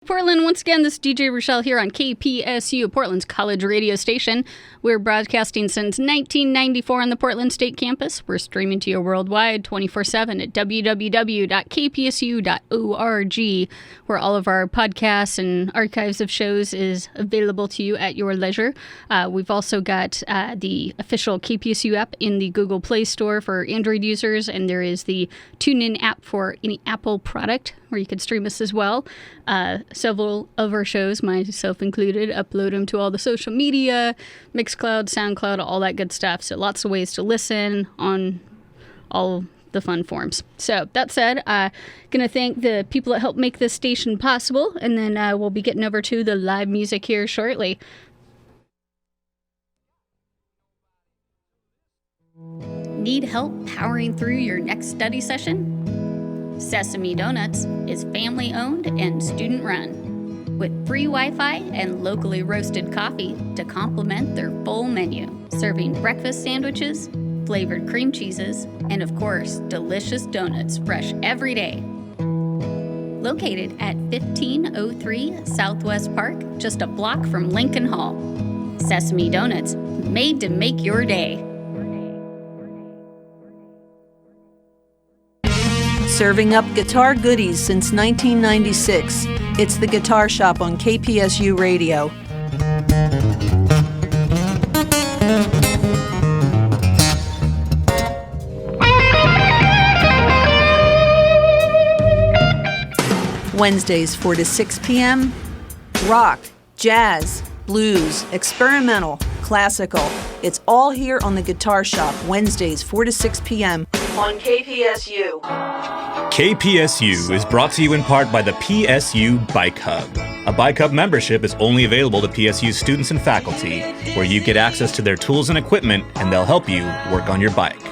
Portland, once again, this is DJ Rochelle here on KPSU, Portland's college radio station. We're broadcasting since 1994 on the Portland State Campus. We're streaming to you worldwide 24/7 at www.kpsu.org, where all of our podcasts and archives of shows is available to you at your leisure. We've also got the official KPSU app in the Google Play Store for Android users, and there is the TuneIn app for any Apple product where you can stream us as well. Several of our shows, myself included, upload them to all the social media, Mixcloud, SoundCloud, all that good stuff. So lots of ways to listen on all the fun forms. So that said, going to thank the people that helped make this station possible, and then we'll be getting over to the live music here shortly. Need help powering through your next study session? Sesame Donuts is family-owned and student-run, with free Wi-Fi and locally roasted coffee to complement their full menu, serving breakfast sandwiches, flavored cream cheeses, and of course, delicious donuts fresh every day. Located at 1503 Southwest Park, just a block from Lincoln Hall. Sesame Donuts, made to make your day. Serving up guitar goodies since 1996. It's the Guitar Shop on KPSU Radio. Wednesdays 4 to 6 p.m. Rock, jazz, blues, experimental, classical. It's all here on the Guitar Shop, Wednesdays 4 to 6 p.m. on KPSU. KPSU is brought to you in part by the PSU Bike Hub. A Bike Hub membership is only available to PSU students and faculty, where you get access to their tools and equipment, and they'll help you work on your bike.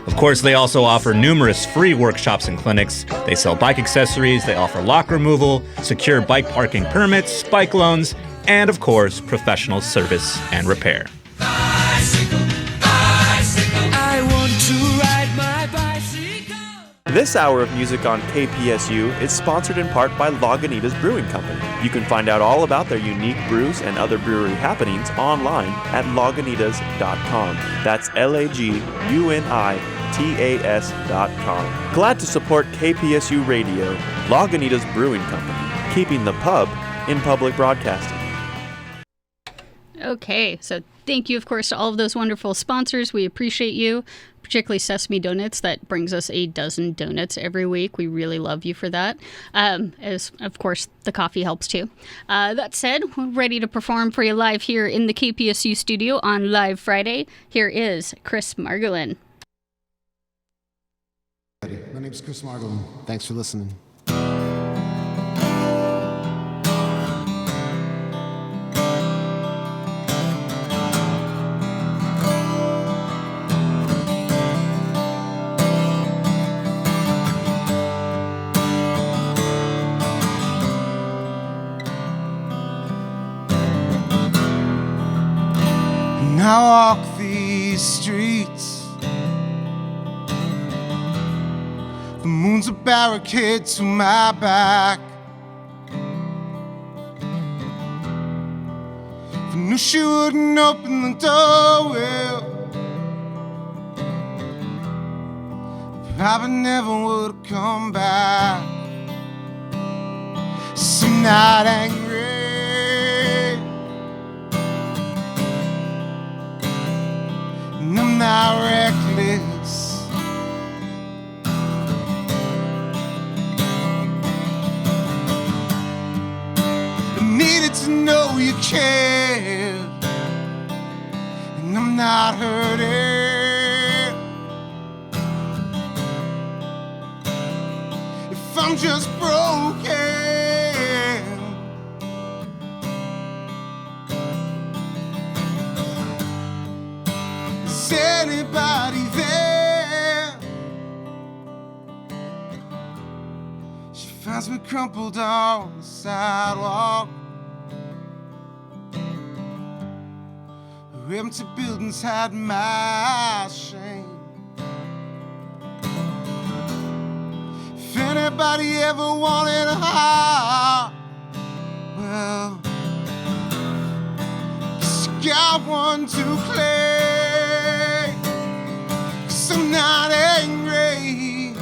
Of course, they also offer numerous free workshops and clinics. They sell bike accessories, they offer lock removal, secure bike parking permits, bike loans, and of course, professional service and repair. Bicycle, bicycle, I want to ride my bicycle. This hour of music on KPSU is sponsored in part by Lagunitas Brewing Company. You can find out all about their unique brews and other brewery happenings online at lagunitas.com. That's LAGUNITAS.com. Glad to support KPSU Radio, Lagunitas Brewing Company, keeping the pub in public broadcasting. Okay, so thank you, of course, to all of those wonderful sponsors. We appreciate you, particularly Sesame Donuts. That brings us a dozen donuts every week. We really love you for that. As, of course, the coffee helps too. That said, we're ready to perform for you live here in the KPSU studio on Live Friday. Here is Chris Margolin. My name's Chris Margolin. Thanks for listening. I walk these streets. The moon's a barricade to my back. If I knew she wouldn't open the door, well, probably never would have come back. So I'm not angry, and I'm not reckless. I needed to know you cared, and I'm not hurting if I'm just broken. Is anybody there? She finds me crumpled on the sidewalk. Her empty buildings hide my shame. If anybody ever wanted a heart, got one to claim. 'Cause I'm not angry,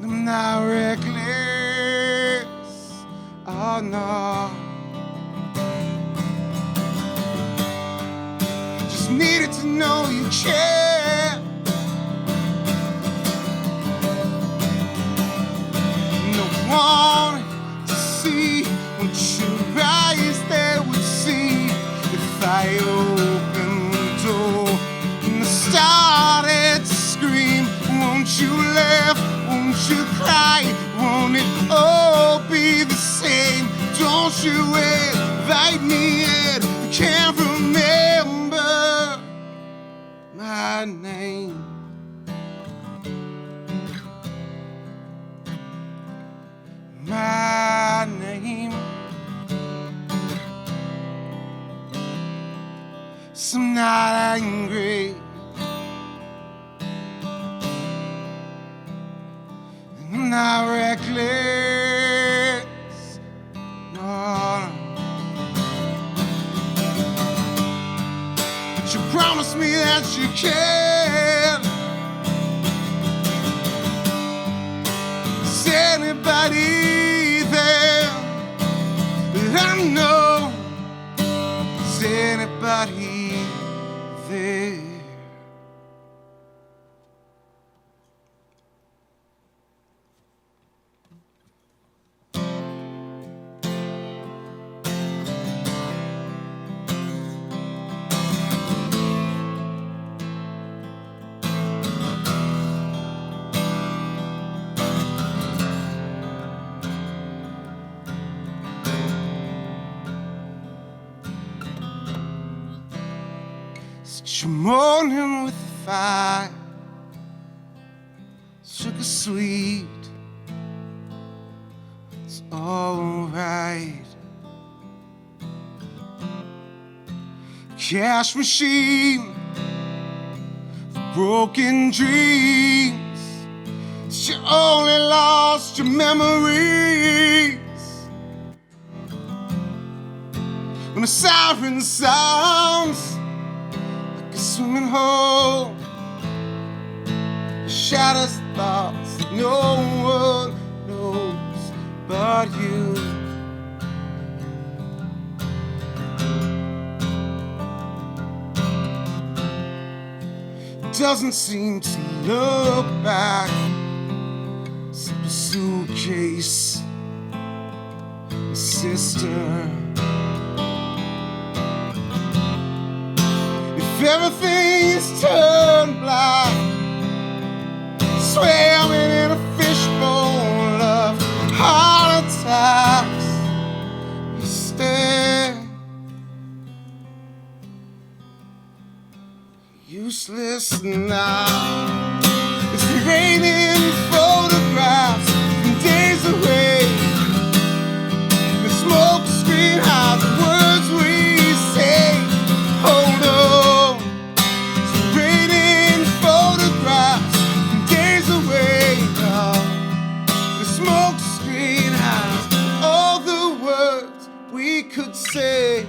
I'm not reckless, oh no. Just needed to know you care. No one to see what your eyes there would see if I opened the door and I started to scream. Won't you laugh? Won't you cry? Won't it all be the same? Don't you invite me in? I can't remember my name. My name. So I'm not angry, I'm not reckless, no. But you promised me that you can. Is anybody there that I know? Is anybody there? Such a morning with the fire, sugar sweet, it's alright. Cash machine, broken dreams, you only lost your memories when the siren sounds like a swimming hole. It shatters thoughts that no one knows but you. Doesn't seem to look back. Simple suitcase, my sister. If everything is turned black, swimming in a fishbowl of heart attacks, you stare. Useless now. It's raining photographs from days away. The smoke screen hides the words we say. Hold on. It's raining photographs from days away. Now the smoke screen hides all the words we could say.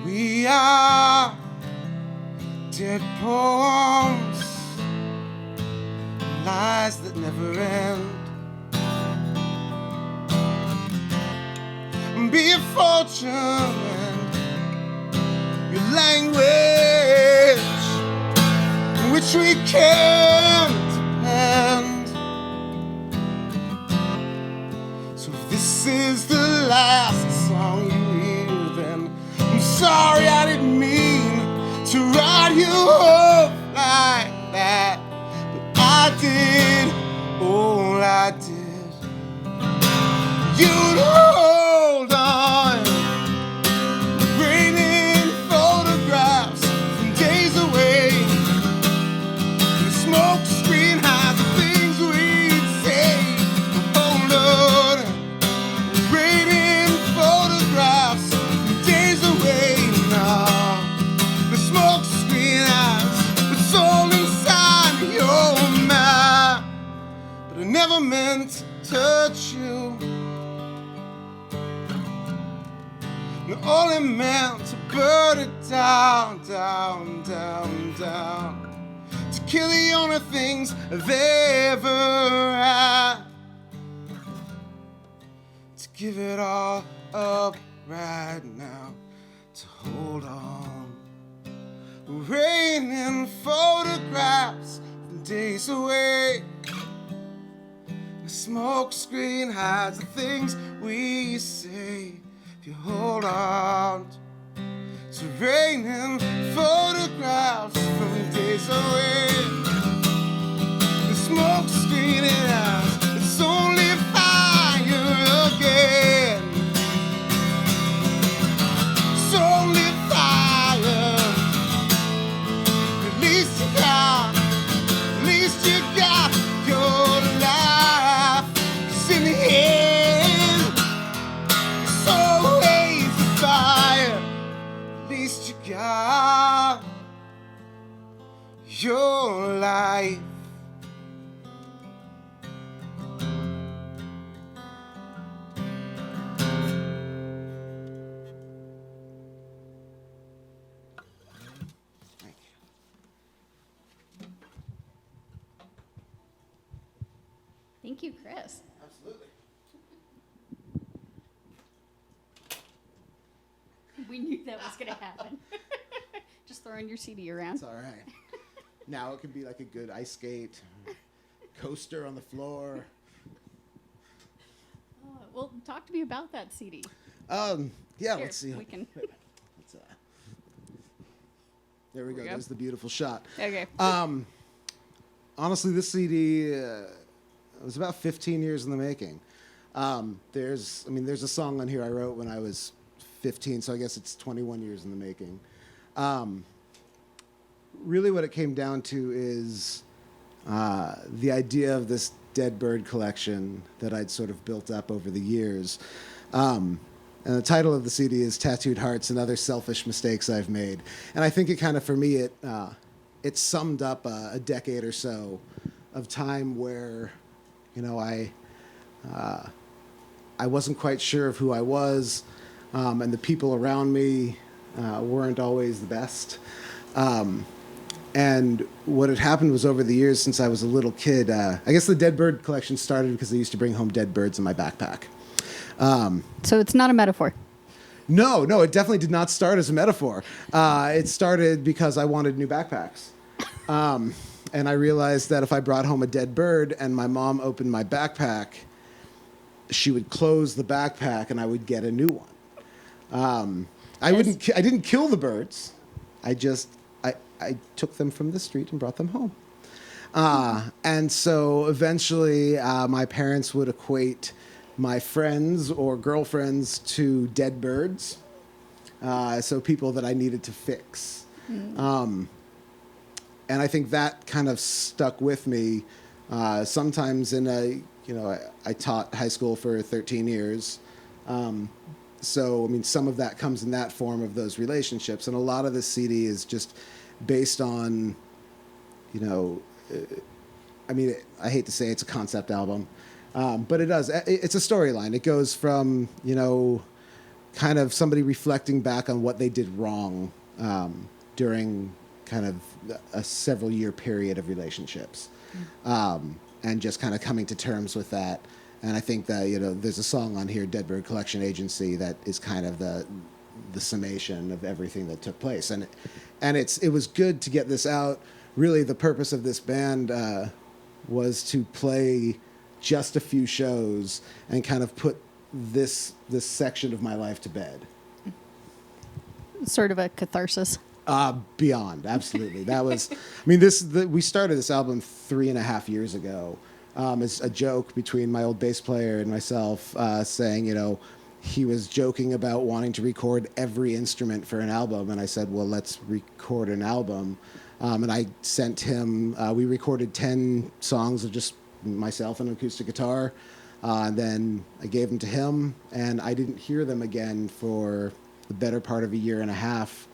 We are dead poems, lies that never end. Be a fortune and your language, in which we can't depend. So if this is the last song you hear, then I'm sorry, I didn't mean to write you off like that. But I did all I did. You'd hold on. Raining photographs from days away. The smoke screen hides the things we'd say. Hold on. Raining photographs from days away now. The smoke screen hides what's all inside your never meant to touch you. You only meant to burn it down, down, down, down. To kill the only things I've ever had. To give it all up right now. To hold on. Raining photographs from days away. The smoke screen hides the things we say. If you hold on to raining photographs from days away. The smoke screen it has, it's only fire again. It's only fire. At least you got your life. 'Cause in the end, it's always a fire. At least you got your life. Thank you, Chris. Absolutely. We knew that was going to happen. Just throwing your CD around. It's all right. Now it can be like a good ice skate, coaster on the floor. Well, talk to me about that CD. Yeah, Here, let's see. we can. Let's, there we go. we go. There's the beautiful shot. Okay. Honestly, this CD was about 15 years in the making. There's a song on here I wrote when I was 15, so I guess it's 21 years in the making. Really what it came down to is the idea of this dead bird collection that I'd sort of built up over the years. And the title of the CD is Tattooed Hearts and Other Selfish Mistakes I've Made. And I think it kind of, for me, it summed up a decade or so of time where, you know, I wasn't quite sure of who I was, and the people around me weren't always the best. And what had happened was over the years since I was a little kid, I guess the dead bird collection started because I used to bring home dead birds in my backpack. So it's not a metaphor. No, it definitely did not start as a metaphor. It started because I wanted new backpacks. And I realized that if I brought home a dead bird and my mom opened my backpack, she would close the backpack and I would get a new one. I didn't kill the birds. I took them from the street and brought them home. And so eventually my parents would equate my friends or girlfriends to dead birds. So people that I needed to fix. And I think that kind of stuck with me. Sometimes I taught high school for 13 years. So, I mean, some of that comes in that form of those relationships. And a lot of this CD is just based on, I hate to say it's a concept album, but it's a storyline. It goes from, kind of somebody reflecting back on what they did wrong during kind of a several year period of relationships, and just kind of coming to terms with that. And I think that, there's a song on here, Dead Bird Collection Agency, that is kind of the summation of everything that took place. And it was good to get this out. Really, the purpose of this band was to play just a few shows and kind of put this section of my life to bed. Sort of a catharsis. Beyond, absolutely. That was, we started this album 3.5 years ago. It's a joke between my old bass player and myself, saying, he was joking about wanting to record every instrument for an album. And I said, well, let's record an album. And I sent him, we recorded 10 songs of just myself and an acoustic guitar. And then I gave them to him, and I didn't hear them again for the better part of 1.5 years.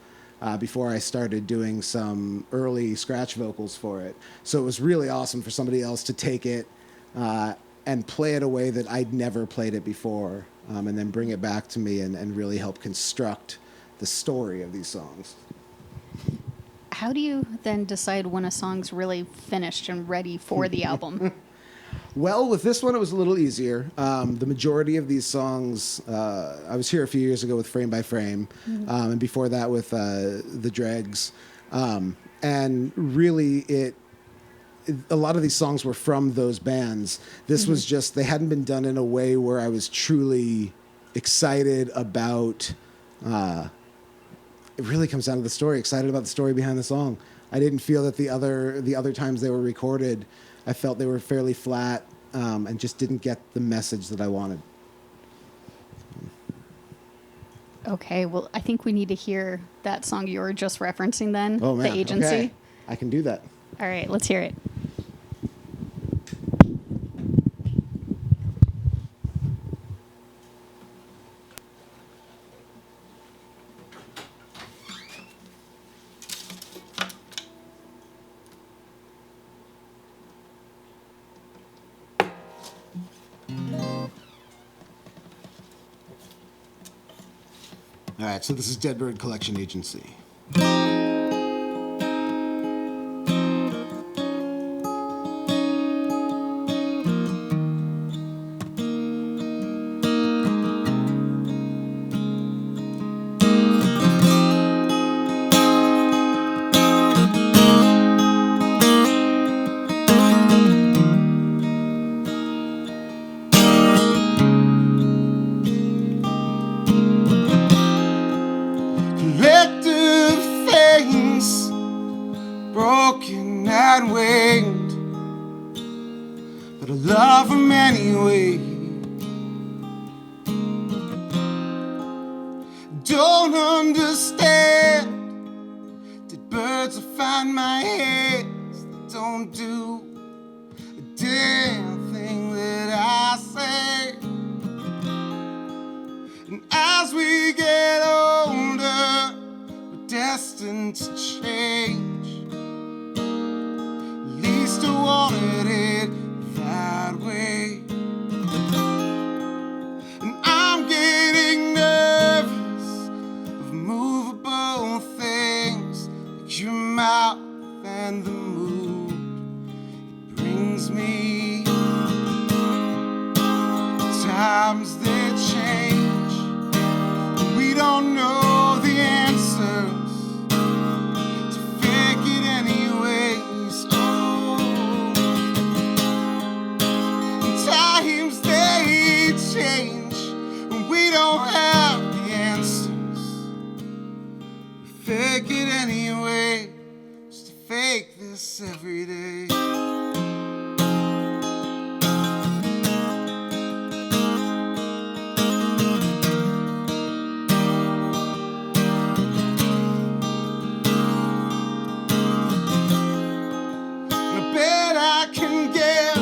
Before I started doing some early scratch vocals for it. So it was really awesome for somebody else to take it, and play it a way that I'd never played it before, and then bring it back to me and really help construct the story of these songs. How do you then decide when a song's really finished and ready for the album? Well, with this one, it was a little easier. The majority of these songs, I was here a few years ago with Frame by Frame, and before that with The Dregs. And really, a lot of these songs were from those bands. This was just, they hadn't been done in a way where I was truly excited about, it really comes down to the story, excited about the story behind the song. I didn't feel that the other times they were recorded, I felt they were fairly flat, and just didn't get the message that I wanted. Okay, well, I think we need to hear that song you were just referencing then, Oh, man. The Agency. Okay. I can do that. All right, let's hear it. All right, so this is Dead Bird Collection Agency. Collective things broken and winged, but I love them anyway. Don't understand. Did birds find my hands that don't do a damn thing that I say? And as we get older, we're destined to change. At least I wanted it that way. And I'm getting nervous of movable things like your mouth and the mood it brings me. Times they change, we don't know the answers, to fake it anyways. Oh, times they change, and we don't have the answers. We fake it anyway, just to fake this every day. I bet I can guess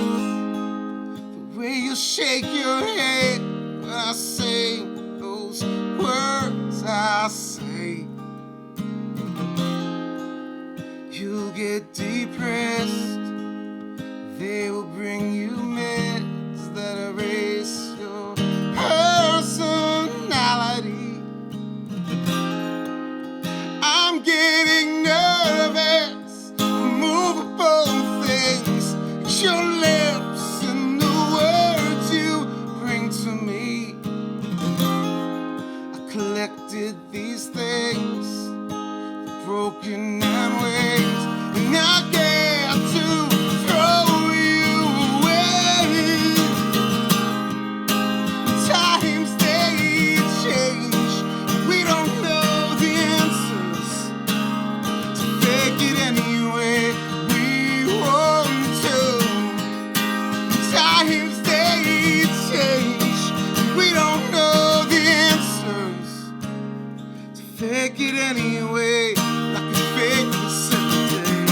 the way you shake your head when I say those words I say. You'll get depressed. They will bring you meds that erase your personality. I'm getting nervous, movable things, your lips and the words you bring to me. I collected these things, broken and wings, and I get to throw you away. Times they change, we don't know the answers, to fake it anyway we want to. Times they change, we don't know the answers, to fake it anyway, like we fake this every day.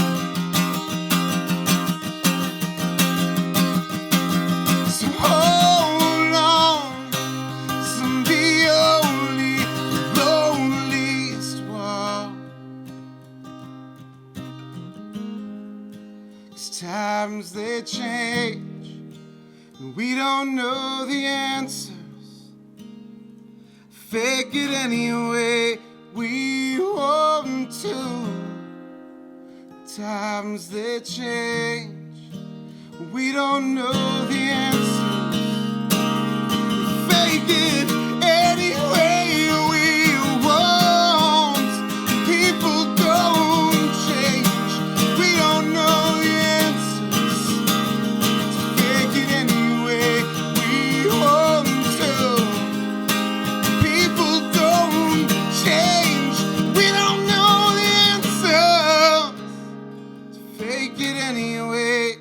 So hold on, some be only the loneliest one. 'Cause times they change, We don't know the answers. Fake it anyway we want to. Times they change. We don't know the answers. Fake it anyway we want. People don't change. We don't know the answers. Fake it anyway we want to. People don't change. We don't know the answers. Fake it anyway.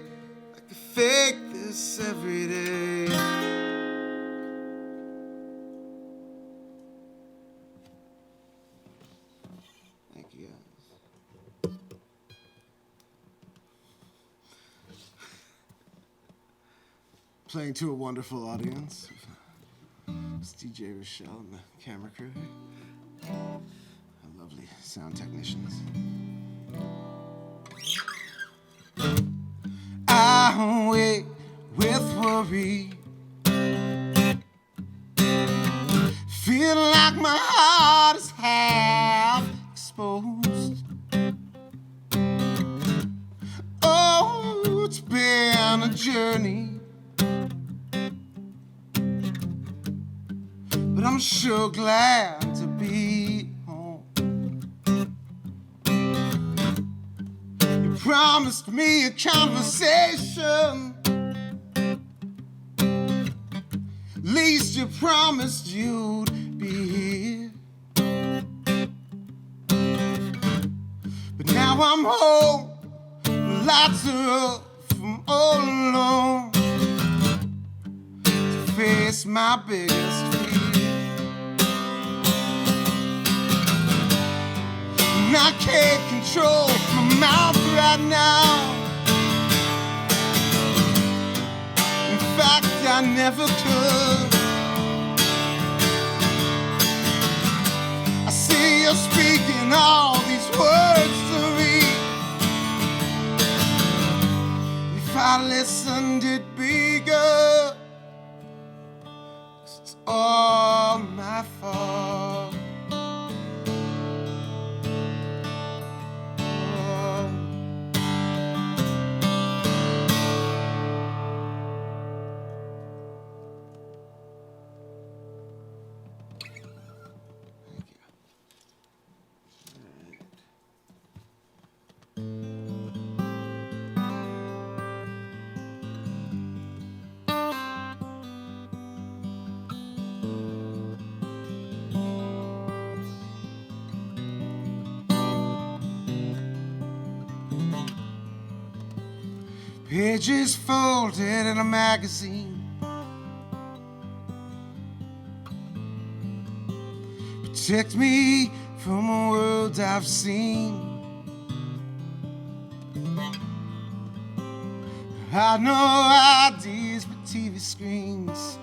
I could fake this every day. Thank you guys. Playing to a wonderful audience. It's DJ Rochelle and the camera crew. Our lovely sound technicians. I wait with worry, feeling like my heart is half exposed. Oh, it's been a journey, but I'm sure glad to be home. You promised me a conversation. Least you promised you'd be here. But now I'm home, the lights are up from all alone to face my biggest fear. And I can't control my mouth right now. In fact, I never could. I see you speaking all these words to me. If I listened, it'd be good. 'Cause it's all my fault. Pages folded in a magazine, protect me from a world I've seen. I know ideas but TV screens,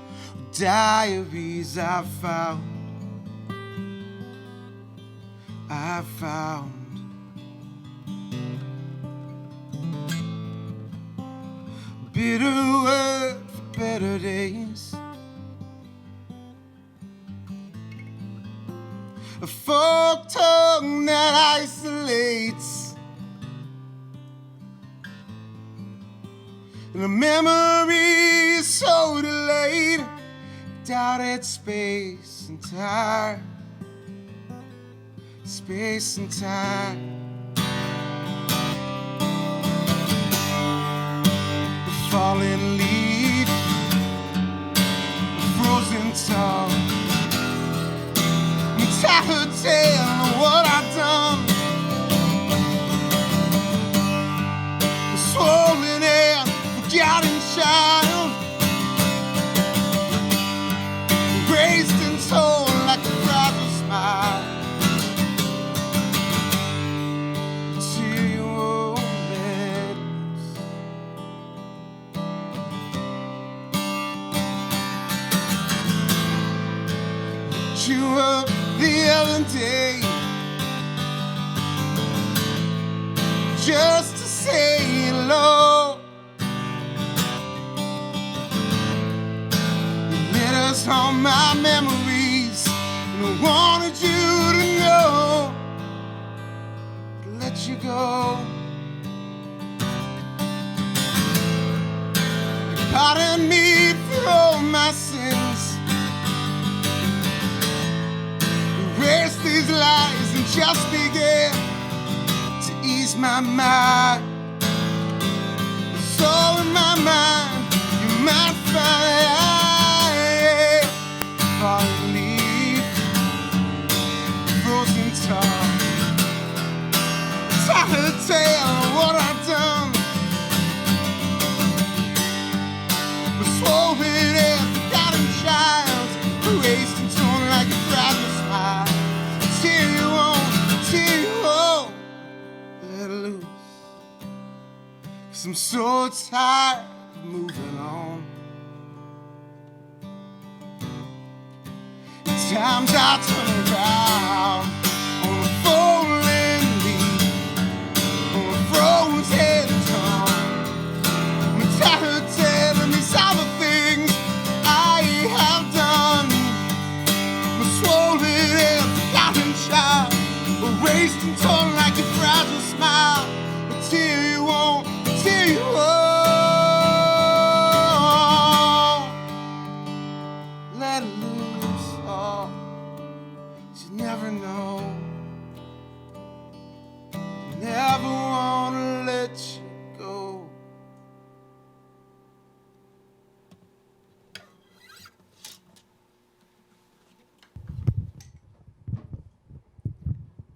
diaries I've found. Bitter word for better days, a forked tongue that isolates, and a memory so delayed, doubted space and time, space and time. Falling leaf, frozen tongue, tattered tale of what I've done. A swollen and forgotten child, raised and told like a fragile smile. To your letters, you up the other day just to say hello. was all my memories, and I wanted you to know I'd let you go. Pardon me for all my sins, erase these lies and just begin to ease my mind. So in my mind, you might find falling leaf, frozen tar. Tell a tale of what I've done. Swollen and forgotten child, erased and torn like a fragile smile. Till you won't let loose. 'Cause I'm so tired of moving on. At times I turn around on a falling leaf, on a frozen tongue. I'm tired of telling me some of the things I have done. I'm a swollen and forgotten child, erased and torn like a fragile smile. Until you won't let loose. Oh, you never know. Never wanna let you go.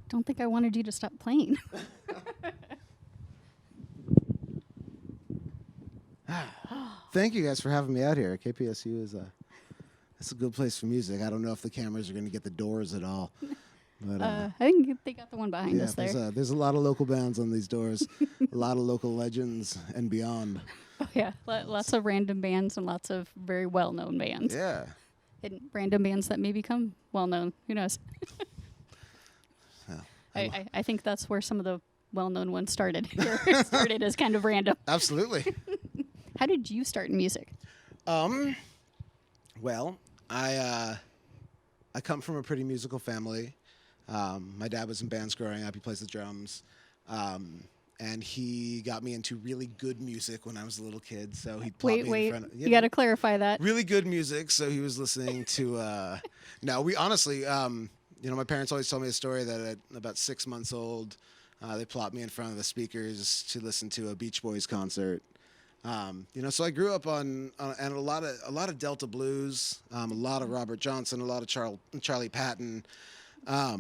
Don't think I wanted you to stop playing. Thank you guys for having me out here. KPSU is it's a good place for music. I don't know if the cameras are going to get the doors at all. But, I think they got the one behind yeah, us there. there's a lot of local bands on these doors, a lot of local legends and beyond. Oh, yeah, lots of random bands and lots of very well-known bands. Yeah. And random bands that may become well-known. Who knows? I think that's where some of the well-known ones started. Started as kind of random. Absolutely. How did you start in music? Well, I come from a pretty musical family. My dad was in bands growing up. He plays the drums. And he got me into really good music when I was a little kid. So he'd plop me in front of... You got to clarify that. Really good music. So he was listening to... No, we honestly... my parents always told me a story that at about 6 months old, they plopped me in front of the speakers to listen to a Beach Boys concert. So I grew up on and a lot of Delta blues, a lot of Robert Johnson, a lot of Charlie Patton, a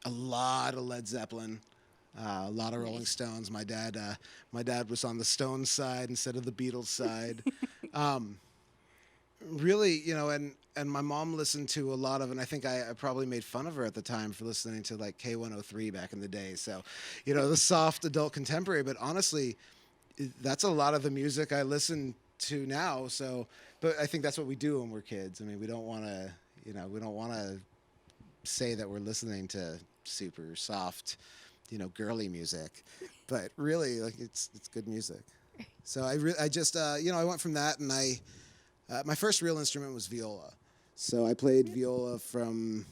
lot of Led Zeppelin, a lot of Rolling Stones. My dad was on the Stones side instead of the Beatles side. Really, and my mom listened to a lot of, and I think I probably made fun of her at the time for listening to like K103 back in the day. So, the soft adult contemporary, but honestly, that's a lot of the music I listen to now. So, but I think that's what we do when we're kids. I mean, we don't want to say that we're listening to super soft, girly music, but really, like it's good music. So I went from that, and my first real instrument was viola. So I played viola from,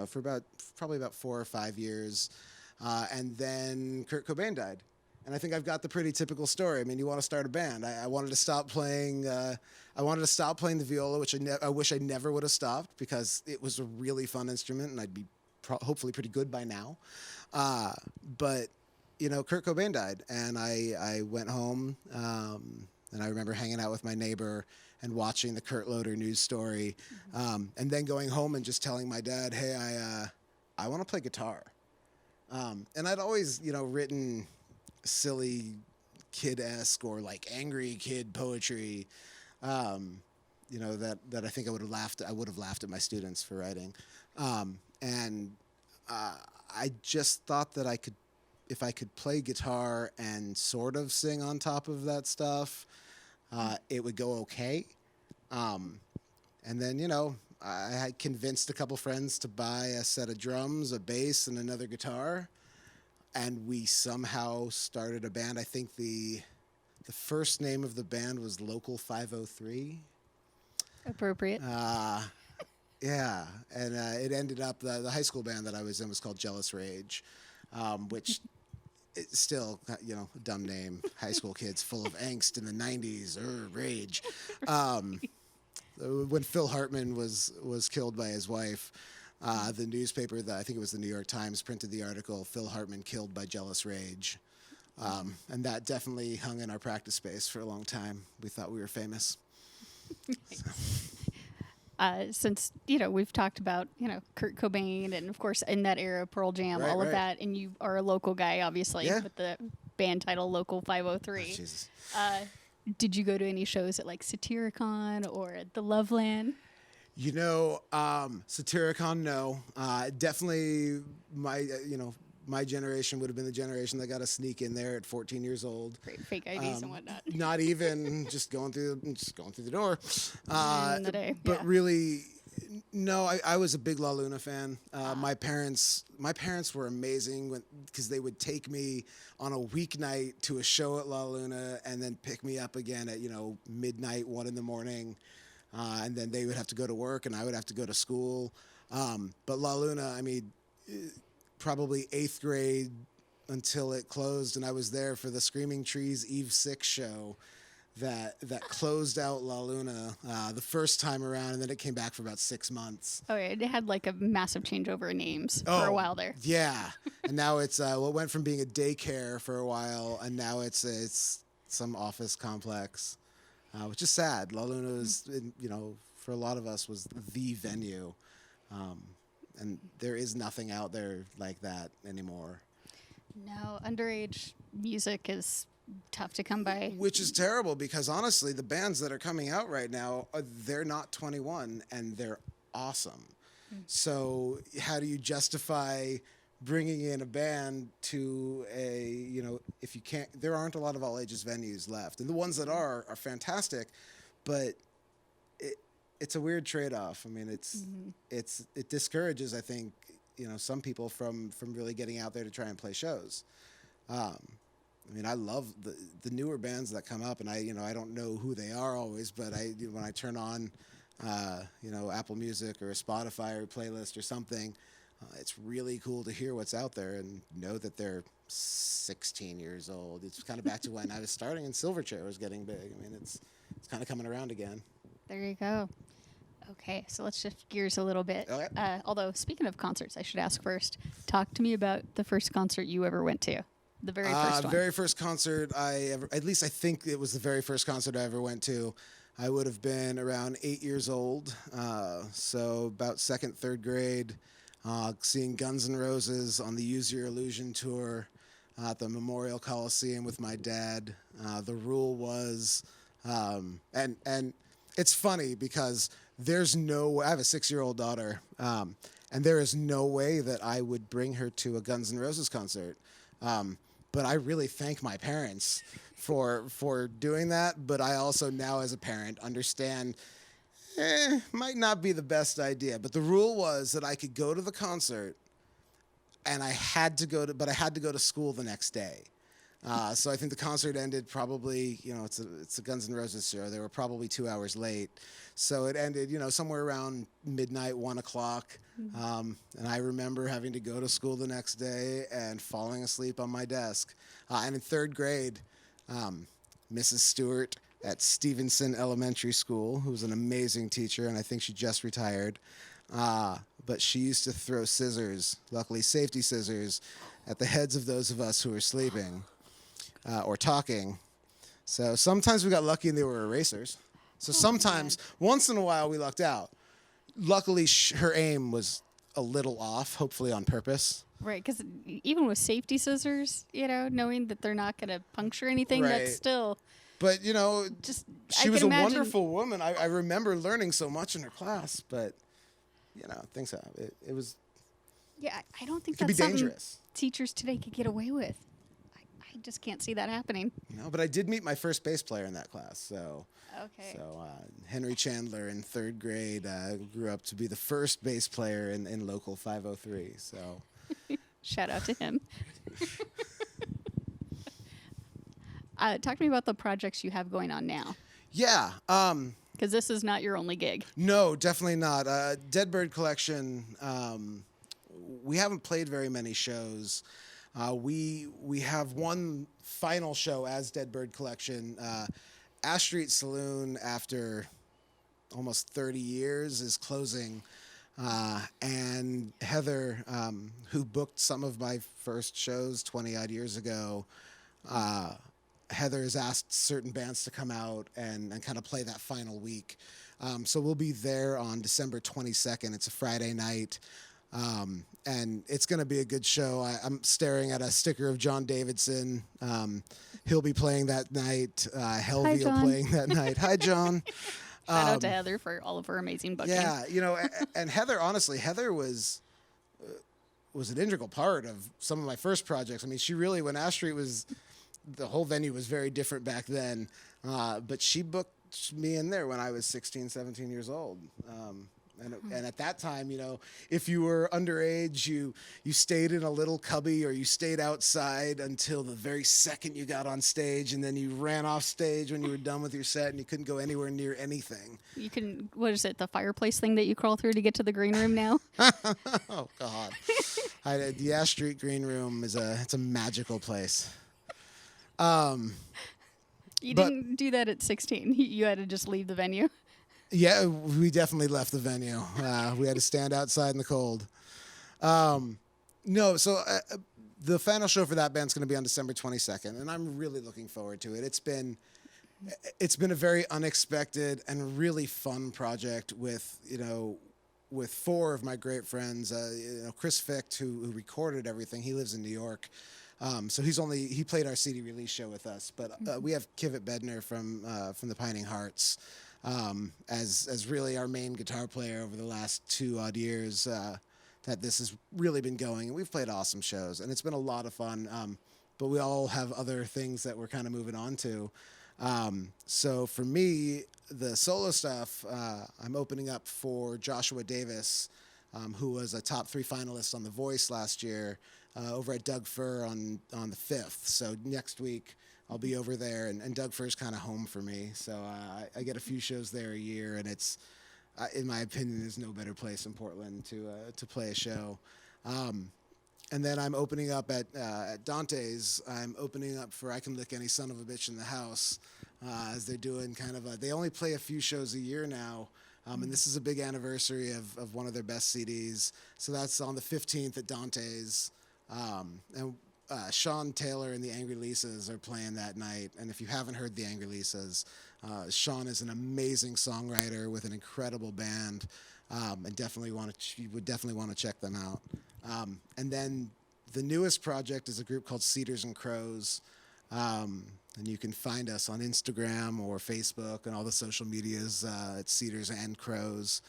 for probably about 4 or 5 years, and then Kurt Cobain died. And I think I've got the pretty typical story. I mean, you want to start a band. I wanted to stop playing. The viola, which I wish I never would have stopped because it was a really fun instrument, and I'd be hopefully pretty good by now. But Kurt Cobain died, and I went home, and I remember hanging out with my neighbor and watching the Kurt Loder news story, and then going home and just telling my dad, "Hey, I want to play guitar." And I'd always written silly kid-esque or like angry kid poetry, that I think I would have laughed at my students for writing. And I just thought that if I could play guitar and sort of sing on top of that stuff, it would go okay. And then, I had convinced a couple friends to buy a set of drums, a bass, and another guitar. And we somehow started a band. I think the first name of the band was Local 503. Appropriate. Yeah, and it ended up the high school band that I was in was called Jealous Rage, which it's still a dumb name. High school kids full of angst in the '90s, rage. When Phil Hartman was killed by his wife, the newspaper, I think it was the New York Times, printed the article "Phil Hartman killed by jealous rage," and that definitely hung in our practice space for a long time. We thought we were famous. Since we've talked about Kurt Cobain and of course in that era Pearl Jam, all of that, and you are a local guy obviously with the band title Local 503. Oh, Jesus. Did you go to any shows at like Satyricon or at the Loveland? Satyricon, no. Definitely my generation would have been the generation that got to sneak in there at 14 years old. Great fake IDs and whatnot. Not even just going through the door. In the day, but really, no. I was a big La Luna fan. My parents were amazing because they would take me on a weeknight to a show at La Luna and then pick me up again at midnight, 1 a.m. And then they would have to go to work and I would have to go to school. But La Luna, probably 8th grade until it closed, and I was there for the Screaming Trees Eve 6 show that closed out La Luna the first time around, and then it came back for about 6 months. Oh, yeah, it had like a massive changeover in names for a while there. Yeah, and now it's it went from being a daycare for a while, and now it's some office complex, which is sad. La Luna is, for a lot of us, was the venue. And there is nothing out there like that anymore. No, underage music is tough to come by. Which is terrible because honestly, the bands that are coming out right now, they're not 21 and they're awesome. So how do you justify bringing in a band to if you can't, there aren't a lot of all ages venues left. And the ones that are fantastic, but it's a weird trade-off. It discourages, I think, some people from really getting out there to try and play shows. I love the newer bands that come up, and I don't know who they are always, but when I turn on, Apple Music or a Spotify or a playlist or something, it's really cool to hear what's out there and know that they're 16 years old. It's kind of back to when I was starting and Silverchair was getting big. It's kind of coming around again. There you go. Okay, so let's shift gears a little bit. Okay. Although, speaking of concerts, I should ask first. Talk to me about the first concert you ever went to. The very first one. Very first concert I think it was the very first concert I ever went to. I would have been around 8 years old, so about 2nd, 3rd grade, seeing Guns N' Roses on the Use Your Illusion tour at the Memorial Coliseum with my dad. The rule was, and it's funny because I have a 6-year-old daughter, and there is no way that I would bring her to a Guns N' Roses concert. But I really thank my parents for doing that. But I also now, as a parent, understand might not be the best idea. But the rule was that I could go to the concert, and I had to go to school the next day. So I think the concert ended probably, it's a Guns N' Roses show. They were probably 2 hours late. So it ended, somewhere around midnight, 1 o'clock. And I remember having to go to school the next day and falling asleep on my desk. And in 3rd grade, Mrs. Stewart at Stevenson Elementary School, who was an amazing teacher, and I think she just retired. But she used to throw scissors, luckily safety scissors, at the heads of those of us who were sleeping. Or talking. So sometimes we got lucky and they were erasers. So sometimes, once in a while, we lucked out. Luckily, her aim was a little off, hopefully on purpose. Right, because even with safety scissors, knowing that they're not going to puncture anything, that's still... But, she was a wonderful woman. I remember learning so much in her class, but, things happen. It was... Yeah, I don't think that's something dangerous. Teachers today could get away with. I just can't see that happening. No, but I did meet my first bass player in that class. So, okay. So Henry Chandler in 3rd grade grew up to be the first bass player in Local 503. So, shout out to him. Talk to me about the projects you have going on now. Yeah. Because this is not your only gig. No, definitely not. Dead Bird Collection. We haven't played very many shows. We have one final show as Dead Bird Collection. Ash Street Saloon, after almost 30 years, is closing. And Heather, who booked some of my first shows 20 odd years ago, Heather has asked certain bands to come out and kind of play that final week. So we'll be there on December 22nd. It's a Friday night. And it's going to be a good show. I'm staring at a sticker of John Davidson. He'll be playing that night. Helvey playing that night. Hi, John. Shout out to Heather for all of her amazing booking. Yeah, and Heather, honestly, Heather was an integral part of some of my first projects. I mean, she really, when Ash Street the whole venue was very different back then, but she booked me in there when I was 16, 17 years old. And at that time, if you were underage, you stayed in a little cubby or you stayed outside until the very second you got on stage, and then you ran off stage when you were done with your set, and you couldn't go anywhere near anything. You can, what is it, the fireplace thing that you crawl through to get to the green room now? Oh, God. The Ash Street Green Room it's a magical place. You didn't do that at 16. You had to just leave the venue. Yeah, we definitely left the venue. We had to stand outside in the cold. No, so the final show for that band's going to be on December 22nd, and I'm really looking forward to it. It's been a very unexpected and really fun project with four of my great friends. Chris Ficht, who recorded everything. He lives in New York. So he played our CD release show with us, but we have Kivit Bednar from the Pining Hearts. As really our main guitar player over the last 2 odd years that this has really been going. And we've played awesome shows, and it's been a lot of fun. But we all have other things that we're kind of moving on to. So for me, the solo stuff, I'm opening up for Joshua Davis, who was a top 3 finalist on The Voice last year, over at Doug Fir on the 5th. So next week, I'll be over there, and Doug Fir's kind of home for me. So I get a few shows there a year, and it's, in my opinion, there's no better place in Portland to play a show. And then I'm opening up at Dante's. I'm opening up for I Can Lick Any Son of a Bitch in the House, as they're doing kind of they only play a few shows a year now. And this is a big anniversary of one of their best CDs. So that's on the 15th at Dante's. And Sean Taylor and the Angry Lisas are playing that night. And if you haven't heard the Angry Lisas, Sean is an amazing songwriter with an incredible band, and you would definitely want to check them out. And then the newest project is a group called Cedars and Crows. And you can find us on Instagram or Facebook and all the social medias at Cedars and Crows.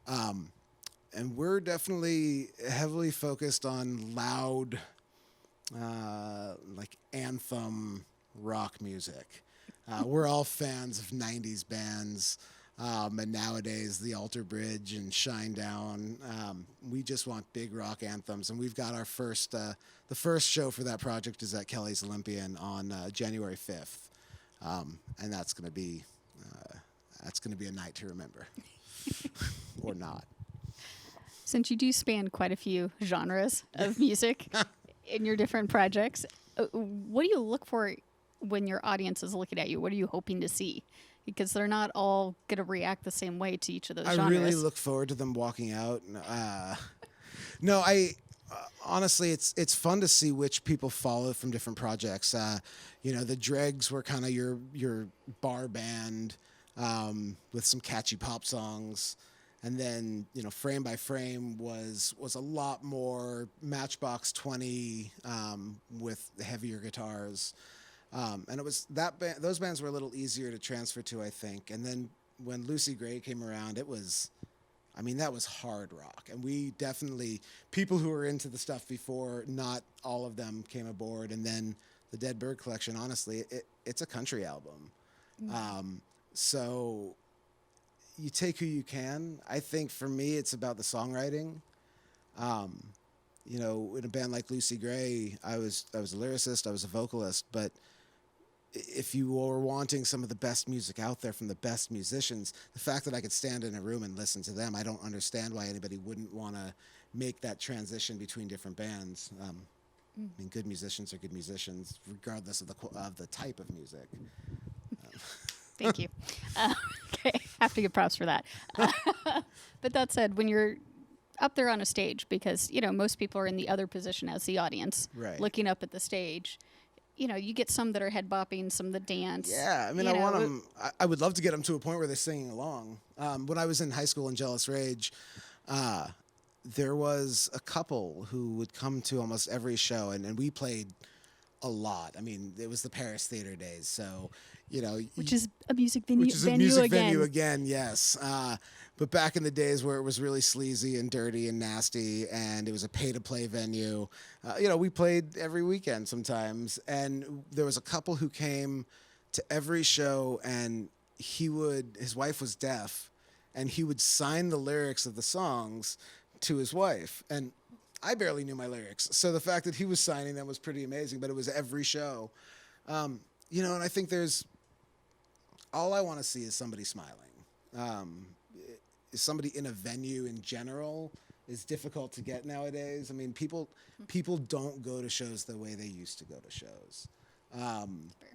And we're definitely heavily focused on loud, like anthem rock music. We're all fans of 90s bands, and nowadays the Alter Bridge and Shinedown. We just want big rock anthems, and we've got our the first show for that project is at Kelly's Olympian on January 5th, and that's going to be a night to remember, or not. Since you do span quite a few genres of music in your different projects, what do you look for when your audience is looking at you? What are you hoping to see? Because they're not all going to react the same way to each of those genres. I really look forward to them walking out. No, honestly, it's fun to see which people follow from different projects. The Dregs were kind of your bar band with some catchy pop songs. And then, Frame by Frame was a lot more Matchbox 20 with the heavier guitars. And it was those bands were a little easier to transfer to, I think. And then when Lucy Gray came around, that was hard rock. And we definitely, people who were into the stuff before, not all of them came aboard. And then the Dead Bird Collection, honestly, it's a country album. So you take who you can. I think for me, it's about the songwriting. In a band like Lucy Gray, I was a lyricist, I was a vocalist, but if you were wanting some of the best music out there from the best musicians, the fact that I could stand in a room and listen to them, I don't understand why anybody wouldn't want to make that transition between different bands. I mean, good musicians are good musicians, regardless of the type of music. Thank you. Okay, have to give props for that. But that said, when you're up there on a stage, because most people are in the other position as the audience, Right. looking up at the stage. You get some that are head bopping, some that dance. Yeah, I mean, I want them. I would love to get them to a point where they're singing along. When I was in high school in Jealous Rage, there was a couple who would come to almost every show, and we played a lot. I mean, it was the Paris Theater days, so which is a music venue. Which is a music venue again, yes. But back in the days where it was really sleazy and dirty and nasty, and it was a pay-to-play venue, we played every weekend sometimes. And there was a couple who came to every show, and his wife was deaf, and he would sign the lyrics of the songs to his wife. And I barely knew my lyrics, so the fact that he was signing them was pretty amazing. But it was every show, and I think all I want to see is somebody smiling. Somebody in a venue in general is difficult to get nowadays. I mean, people don't go to shows the way they used to go to shows.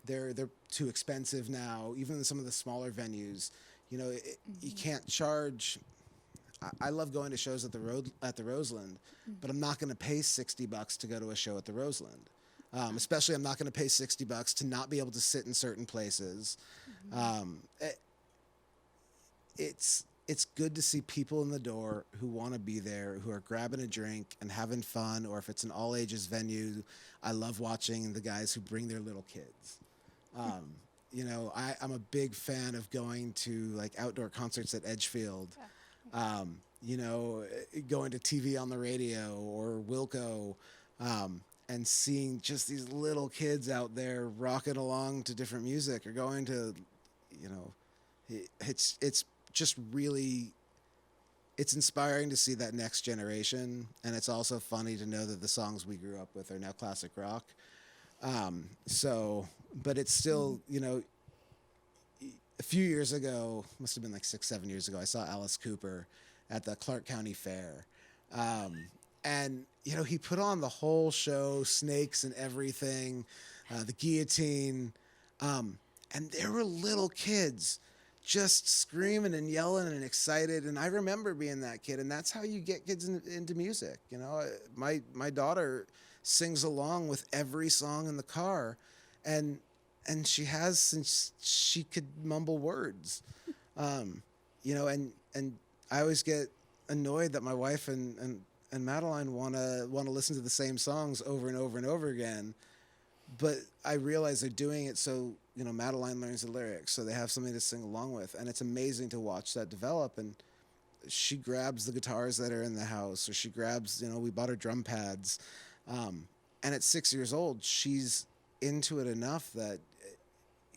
They're too expensive now. Even in some of the smaller venues, you can't charge. I love going to shows at the Roseland, but I'm not going to pay $60 to go to a show at the Roseland. Especially, I'm not going to pay $60 to not be able to sit in certain places. It's good to see people in the door who want to be there, who are grabbing a drink and having fun. Or if it's an all ages venue, I love watching the guys who bring their little kids. I'm a big fan of going to like outdoor concerts at Edgefield. Going to TV on the radio or Wilco, and seeing just these little kids out there rocking along to different music, or going to, it's just really, it's inspiring to see that next generation. And it's also funny to know that the songs we grew up with are now classic rock. But it's still, a few years ago, must have been like 6-7 years ago, I saw Alice Cooper at the Clark County Fair. And, he put on the whole show, snakes and everything, the guillotine. And there were little kids just screaming and yelling and excited. And I remember being that kid. And that's how you get kids into music. My daughter sings along with every song in the car. And she has since she could mumble words, and I always get annoyed that my wife and Madeline want to listen to the same songs over and over and over again, but I realize they're doing it so Madeline learns the lyrics, so they have something to sing along with, and it's amazing to watch that develop. And she grabs the guitars that are in the house, or she grabs we bought her drum pads, and at 6 years old she's into it enough that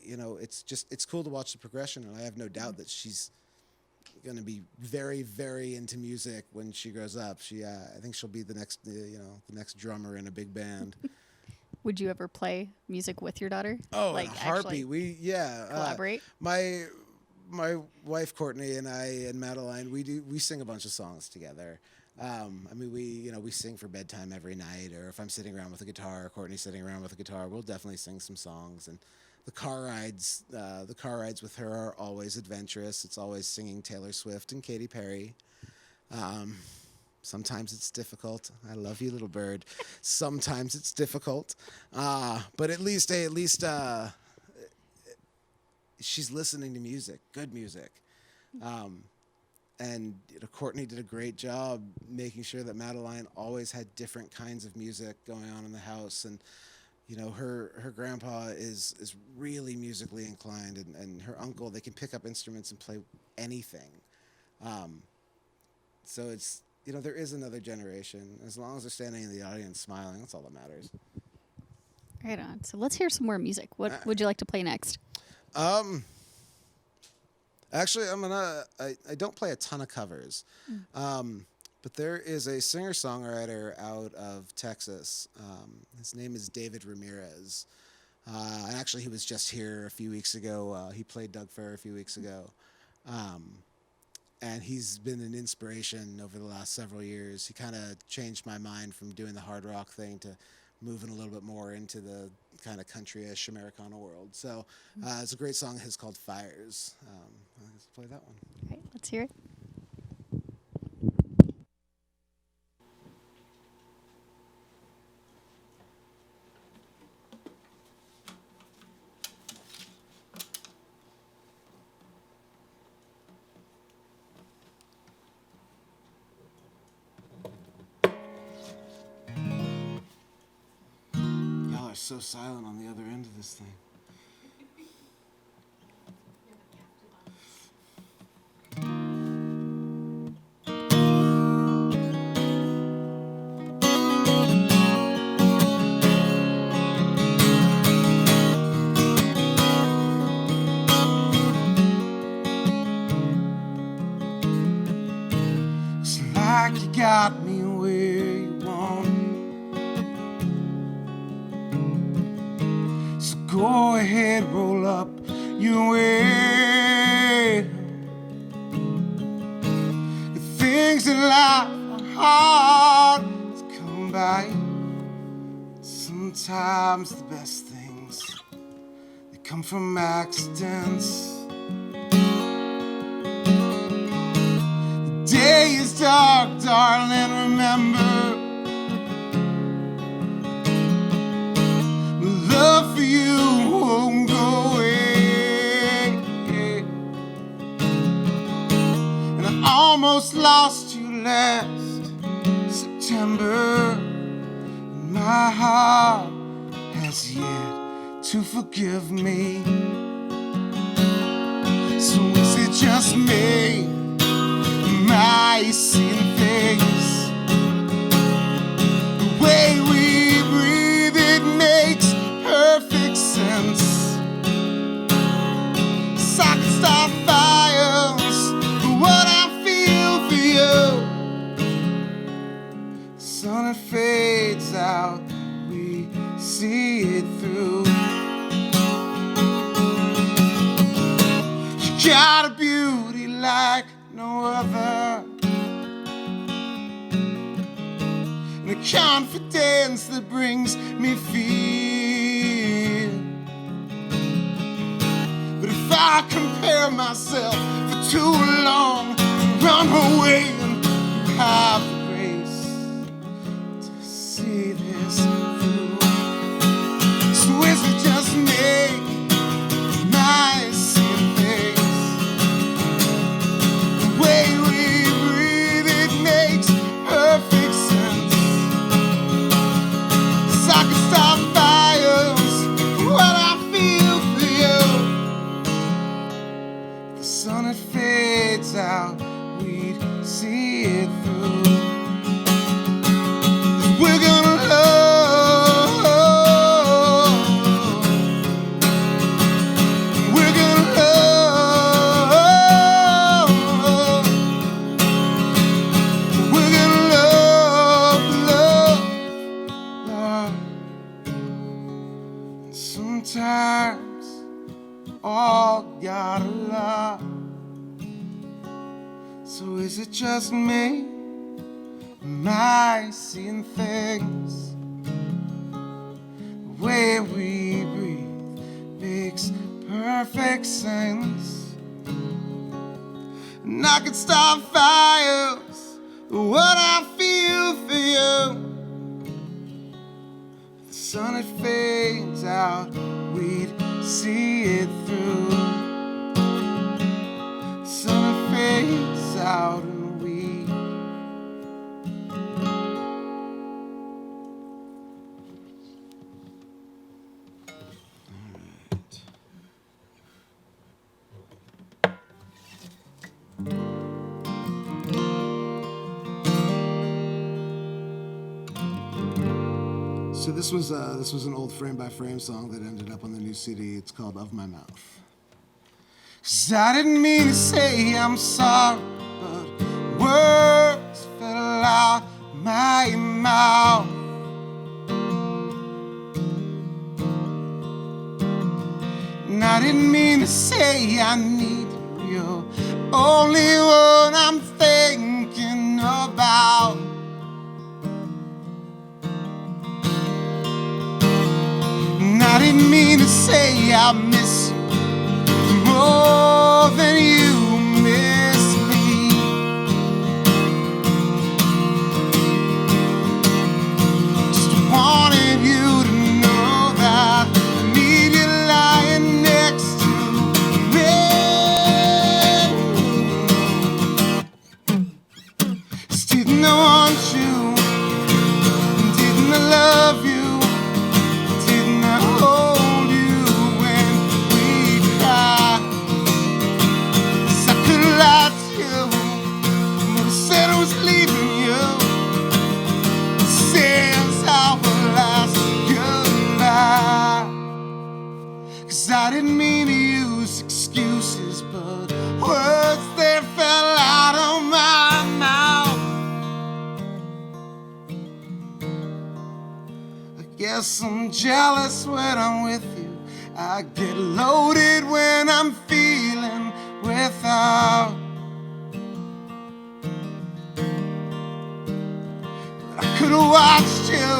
it's cool to watch the progression, and I have no doubt that she's going to be very, very into music when she grows up. I think she'll be the next drummer in a big band. Would you ever play music with your daughter? Oh, in a heartbeat. Collaborate. My wife Courtney and I and Madeline, we sing a bunch of songs together. We sing for bedtime every night, or if I'm sitting around with a guitar, Courtney's sitting around with a guitar, we'll definitely sing some songs. And the car rides with her are always adventurous. It's always singing Taylor Swift and Katy Perry. Sometimes it's difficult. I love you, little bird. Sometimes it's difficult, but at least she's listening to music, good music. And Courtney did a great job making sure that Madeline always had different kinds of music going on in the house. And her grandpa is really musically inclined, and her uncle, they can pick up instruments and play anything. So it's there is another generation. As long as they're standing in the audience smiling, that's all that matters. Right on. So let's hear some more music. What would you like to play next? Actually, I don't play a ton of covers, but there is a singer-songwriter out of Texas. His name is David Ramirez. And actually, he was just here a few weeks ago. He played Doug Fair a few weeks ago. And he's been an inspiration over the last several years. He kind of changed my mind from doing the hard rock thing to moving a little bit more into the kind of country-ish Americana world. So it's a great song of his called Fires. Let's play that one. All right, let's hear it. Y'all are so silent on the other end of this thing. Looks like you got me where you want me. So go ahead, roll up your way. The things in life are hard to come by. Sometimes the best things, they come from accidents. The day is dark, darling, remember. My love for you won't go away. And I almost lost you last September. And my heart has yet to forgive me. So is it just me? Am I seeing things? The way we breathe, it makes perfect sense. So I can start fires for what I feel for you. The sun, it fades out, we see it through. You got a beauty like no other, and a confidence that brings me fear. But if I compare myself for too long, run away, and you have the grace to see this through. So is it just me? My seeing things. The way we breathe, it makes perfect sense. So I can start fires for what I feel for you. The sun, it fades out, we'd see it through. 'Cause we're gonna love. We're gonna love. We're gonna love. And sometimes all gotta love. So is it just me? Am I seeing things? The way we breathe makes perfect sense. And I could start fires for what I feel for you. The sun, it fades out, we'd see it through. The sun, it fades out, and we. So this was an old frame by frame song that ended up on the new CD. It's called Of My Mouth. 'Cause I didn't mean to say I'm sorry, but words fell out my mouth. I didn't mean to say I need you. You're only one I'm thinking about. And I didn't mean to say I miss you more than you miss me. Just wanted you to know that I need you lying next to me. Just didn't I want you? Didn't I love you? Didn't I hold you when we cried? 'Cause I could lie to you, but I said I was leaving you. Says our last goodbye. 'Cause I didn't mean to use excuses, but words that fell out of my mouth. I guess I'm jealous when I'm with you. I get loaded when I'm feeling without. But I could have watched you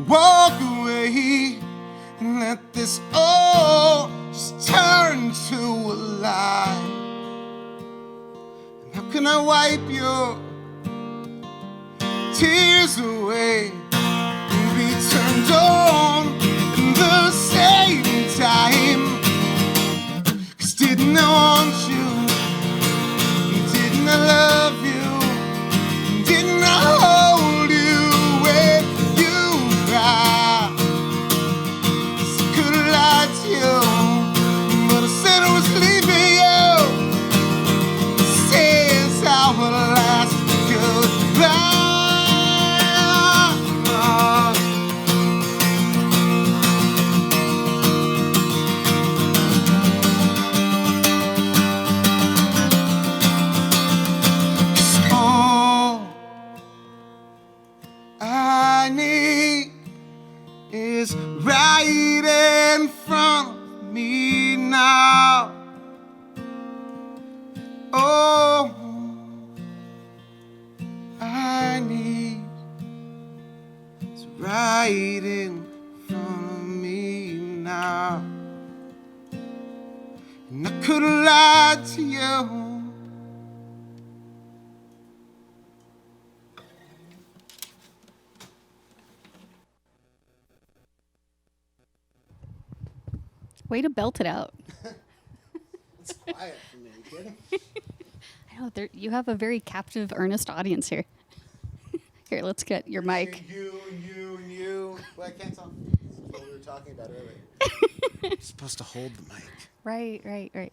walk away and let this all just turn to a lie. And how can I wipe your tears away and be turned on at the same time? 'Cause didn't I want you? Didn't I love you? Didn't I hold you when you cried? 'Cause I could have lied to you, but I said I was leaving you. Says our last goodbye. All I need is right in front of me now. Oh, I need is right in front of me now. And I could have lied to you. Way to belt it out. It's quiet for me. You kidding? I know you have a very captive, earnest audience here. Here, let's get your mic. You. Well, I can't talk. This is what we were talking about earlier. You're supposed to hold the mic. Right.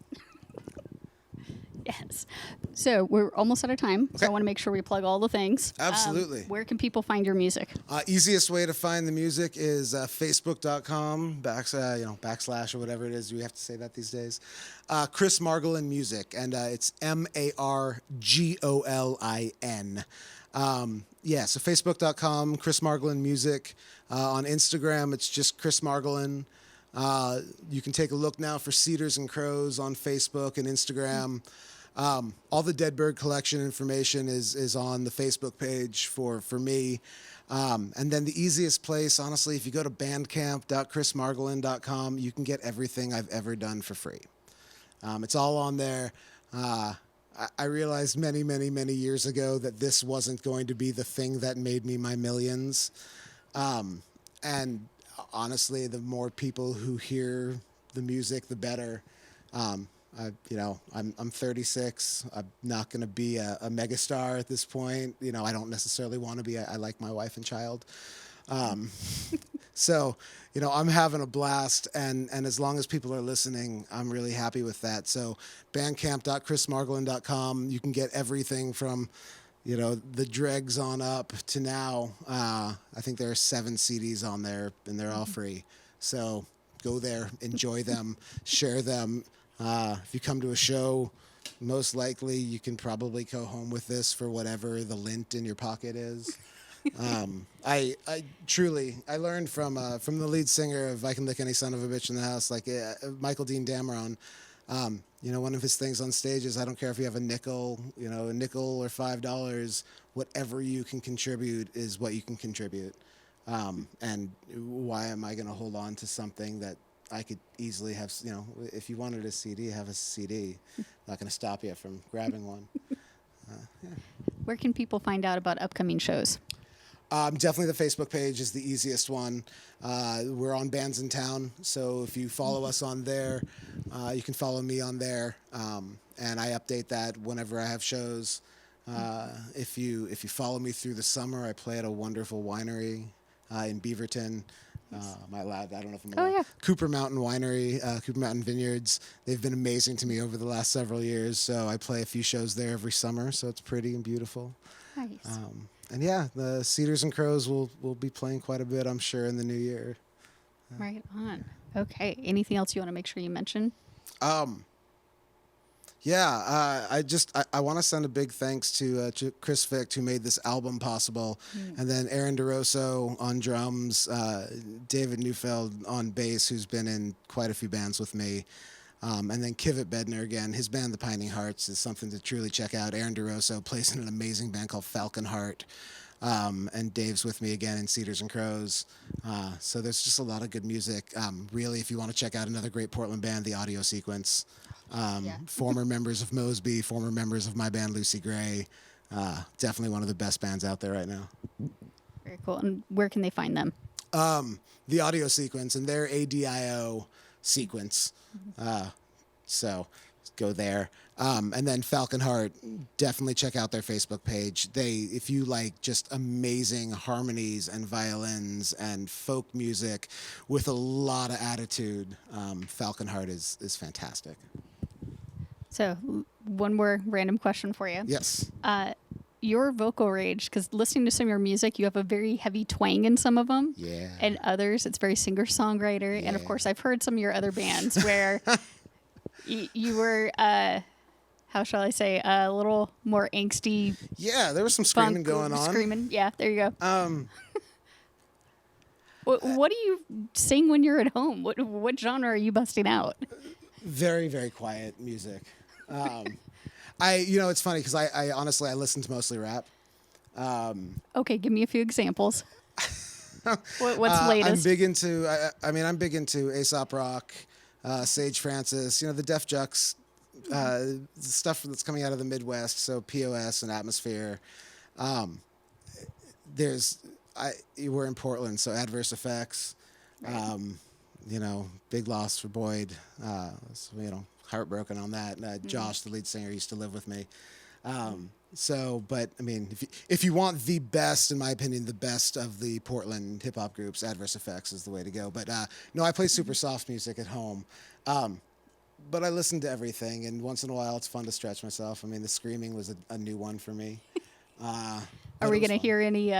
Yes. So we're almost out of time, so I want to make sure we plug all the things. Absolutely. Where can people find your music? Easiest way to find the music is facebook.com / or whatever it is. We have to say that these days. Chris Margolin Music, and it's Margolin. So facebook.com, Chris Margolin Music. On Instagram, it's just Chris Margolin. You can take a look now for Cedars and Crows on Facebook and Instagram. All the Dead Bird collection information is on the Facebook page for me. And then the easiest place, honestly, if you go to bandcamp.chrismargolin.com, you can get everything I've ever done for free. It's all on there. I realized many, many, many years ago that this wasn't going to be the thing that made me my millions. And honestly, the more people who hear the music, the better. I'm 36. I'm not going to be a megastar at this point. I don't necessarily want to be. I like my wife and child. So, I'm having a blast, and as long as people are listening, I'm really happy with that. So bandcamp.chrismargolin.com, you can get everything from, the dregs on up to now. I think there are 7 CDs on there, and they're all free. So go there, enjoy them, share them. If you come to a show, most likely you can probably go home with this for whatever the lint in your pocket is. I truly learned from the lead singer of I Can Lick Any Son of a Bitch in the House, like Michael Dean Dameron. One of his things on stage is I don't care if you have a nickel or $5, whatever you can contribute is what you can contribute. And why am I going to hold on to something that I could easily have? If you wanted a CD, have a CD. Not going to stop you from grabbing one. Where can people find out about upcoming shows? Definitely the Facebook page is the easiest one. We're on Bands in Town, so if you follow us on there, you can follow me on there, and I update that whenever I have shows. If you follow me through the summer, I play at a wonderful winery in Beaverton. Am I allowed? I don't know if I'm allowed. Oh, yeah. Cooper Mountain Winery, Cooper Mountain Vineyards. They've been amazing to me over the last several years, so I play a few shows there every summer, so it's pretty and beautiful. Nice. And yeah, the Cedars and Crows will be playing quite a bit, I'm sure, in the new year. Right on. Okay. Anything else you want to make sure you mention? I want to send a big thanks to Chris Fick, who made this album possible, and then Aaron DeRosso on drums, David Neufeld on bass, who's been in quite a few bands with me, and then Kivit Bednar again. His band, The Pining Hearts, is something to truly check out. Aaron DeRosso plays in an amazing band called Falcon Heart, and Dave's with me again in Cedars and Crows. So there's just a lot of good music. Really, if you want to check out another great Portland band, The Audio Sequence. Former members of Mosby, former members of my band Lucy Gray. Definitely one of the best bands out there right now. Very cool. And where can they find them? The Audio Sequence, and their ADIO sequence. So go there. And then Falcon Heart, definitely check out their Facebook page. If you like just amazing harmonies and violins and folk music with a lot of attitude, Falcon Heart is fantastic. So one more random question for you. Yes. Your vocal range, because listening to some of your music, you have a very heavy twang in some of them. Yeah. And others, it's very singer-songwriter. Yeah. And of course, I've heard some of your other bands where you were, how shall I say, a little more angsty. Yeah, there was some screaming going on. Screaming, yeah, there you go. What do you sing when you're at home? What genre are you busting out? Very, very quiet music. It's funny because I honestly listen to mostly rap. Okay, give me a few examples. What's latest? I'm big into Aesop Rock, Sage Francis, the Def Jux, stuff that's coming out of the Midwest, so POS and Atmosphere. We're in Portland, so Adverse Effects, right. Big loss for Boyd, heartbroken on that. Josh, the lead singer, used to live with me. But I mean, if you want the best, in my opinion, the best of the Portland hip hop groups, Adverse Effects is the way to go. But no, I play super soft music at home. But I listen to everything, and once in a while, it's fun to stretch myself. I mean, the screaming was a new one for me. Are we going to hear any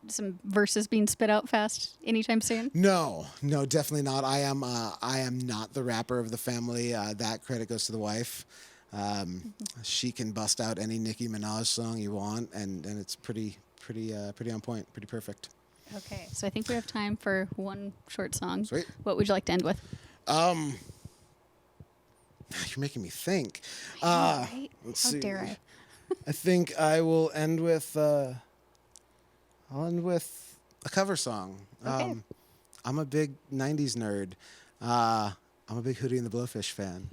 some verses being spit out fast anytime soon? No, definitely not. I am not the rapper of the family. That credit goes to the wife. She can bust out any Nicki Minaj song you want, and it's pretty on point, pretty perfect. Okay, so I think we have time for one short song. Sweet. What would you like to end with? You're making me think. Right? Let's How see. dare I? I think I will end with a cover song. Okay. I'm a big 90s nerd. I'm a big Hootie and the Blowfish fan.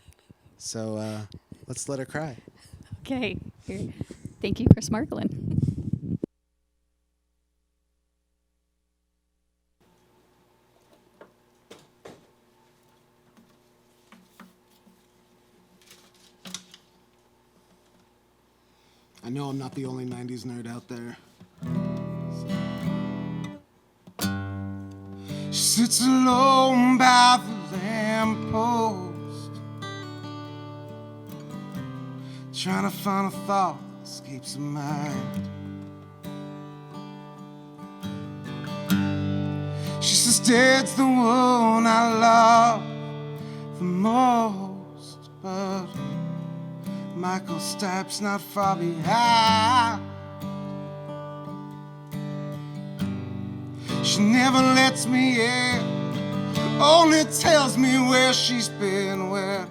So let's let her cry. Okay. Here. Thank you, Chris Margolin. I know I'm not the only 90s nerd out there. She sits alone by the lamppost, trying to find a thought that escapes her mind. She says, Dad's the one I love the most, but Michael Stipe's not far behind. She never lets me in, only tells me where she's been when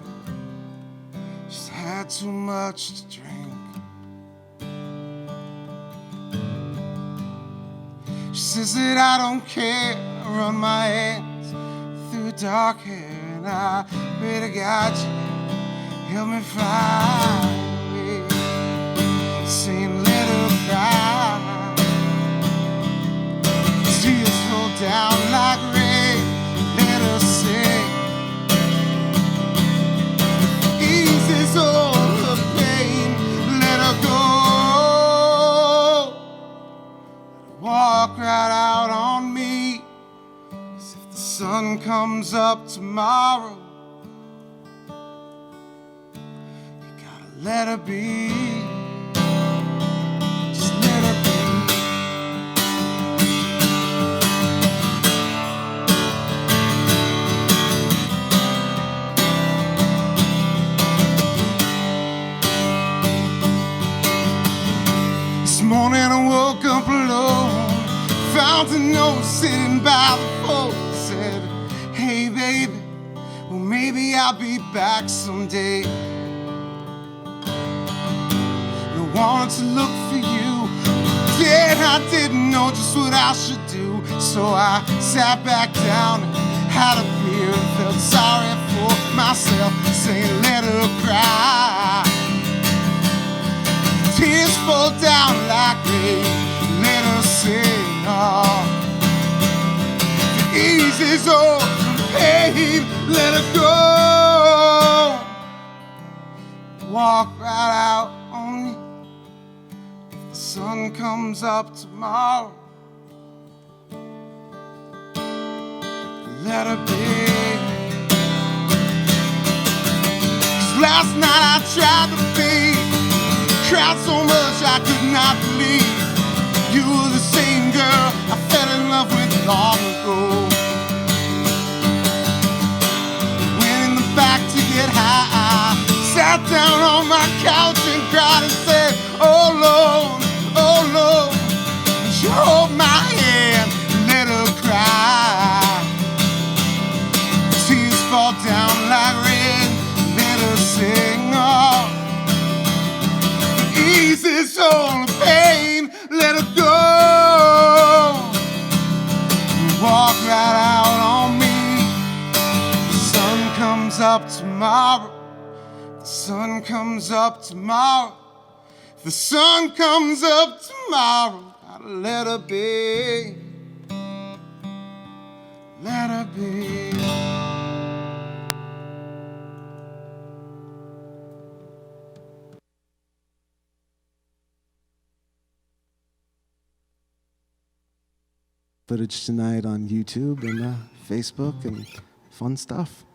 she's had too much to drink. She says that I don't care, I run my hands through dark hair, and I pray to God you help me find me, saying let her cry. Tears fall down like rain, let her sing. Eases all her pain, let her go. Walk right out on me, as if the sun comes up tomorrow. You gotta let her be, just let her be. This morning I woke up alone, found a note sitting by the phone. Said, hey baby, well maybe I'll be back someday. I wanted to look for you, then I didn't know just what I should do. So I sat back down and had a beer and felt sorry for myself, saying let her cry. Tears fall down like rain, let her sing on. It eases all the pain, let her go. Walk right out on me, if the sun comes up tomorrow. Let her be. 'Cause last night I tried to be, cried so much I could not believe you were the same girl I fell in love with long ago. Went in the back to get high, sat down on my couch and cried and said, oh Lord, would you hold my hand and let her cry. Tears fall down like rain, let her sing on. Eases all the pain, let her go. Walk right out on me. The sun comes up tomorrow. The sun comes up tomorrow. The sun comes up tomorrow. Gotta let her be. Let her be. Footage tonight on YouTube and Facebook and fun stuff.